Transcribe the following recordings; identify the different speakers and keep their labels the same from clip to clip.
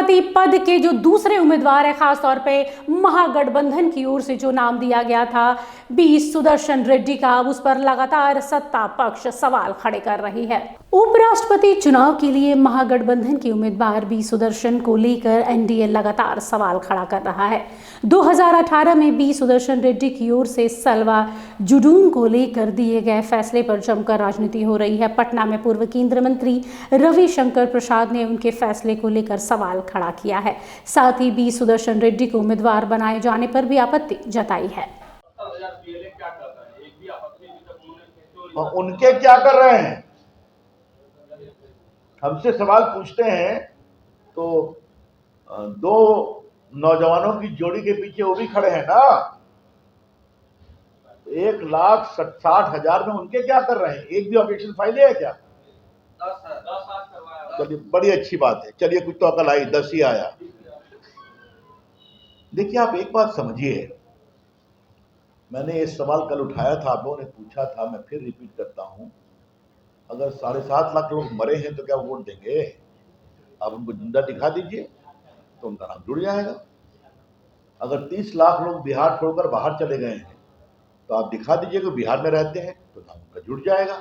Speaker 1: उपराष्ट्रपति पद के जो दूसरे उम्मीदवार है, खासतौर पे महागठबंधन की ओर से जो नाम दिया गया था बी सुदर्शन रेड्डी का, उस पर लगातार सत्ता पक्ष सवाल खड़े कर रही है। उपराष्ट्रपति चुनाव के लिए महागठबंधन के उम्मीदवार बी सुदर्शन को लेकर एनडीए लगातार सवाल खड़ा कर रहा है। 2018 में बी सुदर्शन रेड्डी की ओर से सलवा जुडूम को लेकर दिए गए फैसले पर जमकर राजनीति हो रही है। पटना में पूर्व केंद्रीय मंत्री रविशंकर प्रसाद ने उनके फैसले को लेकर सवाल खड़ा किया है। साथ ही बी सुदर्शन रेड्डी को उम्मीदवार बनाए जाने पर भी आपत्ति जताई है।
Speaker 2: उनके क्या कर रहे हैं, हमसे सवाल पूछते हैं तो दो नौजवानों की जोड़ी के पीछे वो भी खड़े हैं ना। 1,60,000 में उनके क्या कर रहे हैं? एक भी ऑब्जेक्शन फाइल है क्या? 10 चलिए, बड़ी अच्छी बात है। चलिए, कुछ तो अकल आई, 10 ही आया। देखिए, आप एक बात समझिए, मैंने ये सवाल कल उठाया था, आप लोगों ने पूछा था, मैं फिर रिपीट करता हूं। अगर 7.5 लाख लोग मरे हैं तो क्या वोट देंगे? आप उनको जिंदा दिखा दीजिए तो उनका नाम जुड़ जाएगा। अगर 30 लाख लोग बिहार छोड़कर बाहर चले गए हैं तो आप दिखा दीजिए कि बिहार में रहते हैं तो नाम उनका जुड़ जाएगा।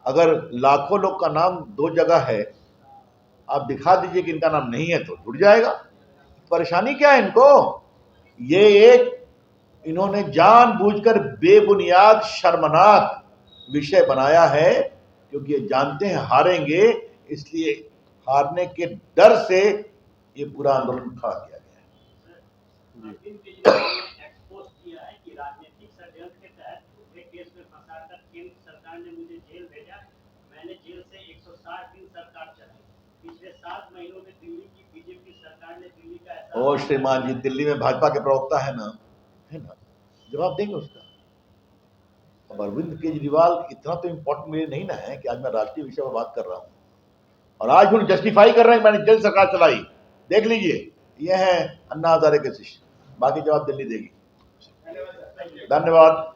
Speaker 2: अगर लाखों लोग का नाम 2 जगह है, आप दिखा दीजिए कि इनका नाम नहीं है तो जुड़ जाएगा। परेशानी क्या है इनको? इन्होंने जानबूझकर बेबुनियाद शर्मनाक विषय बनाया है, क्योंकि ये जानते हैं हारेंगे, इसलिए हारने के डर से ये पूरा आंदोलन खड़ा किया गया है।
Speaker 3: एक्सपोज किया है कि राजनीतिक षड्यंत्र के तहत एक केस में फंसाकर केंद्र सरकार ने मुझे जेल भेजा। मैंने जेल से 160 दिन सरकार चलाई। पिछले 7 महीनों में दिल्ली की बीजेपी सरकार ने दिल्ली का
Speaker 2: ओ श्रीमान जी, दिल्ली में भाजपा के प्रवक्ता है ना, जवाब देंगे उसका। अब अरविंद केजरीवाल इतना तो इम्पोर्टेंट मेरे नहीं ना है कि आज मैं राष्ट्रीय विषय पर बात कर रहा हूं और आज वो जस्टिफाई कर रहे हैं मैंने जेल सरकार चलाई। देख लीजिए, ये है अन्ना हजारे के शिष्य, बाकी जवाब दिल्ली देगी। धन्यवाद।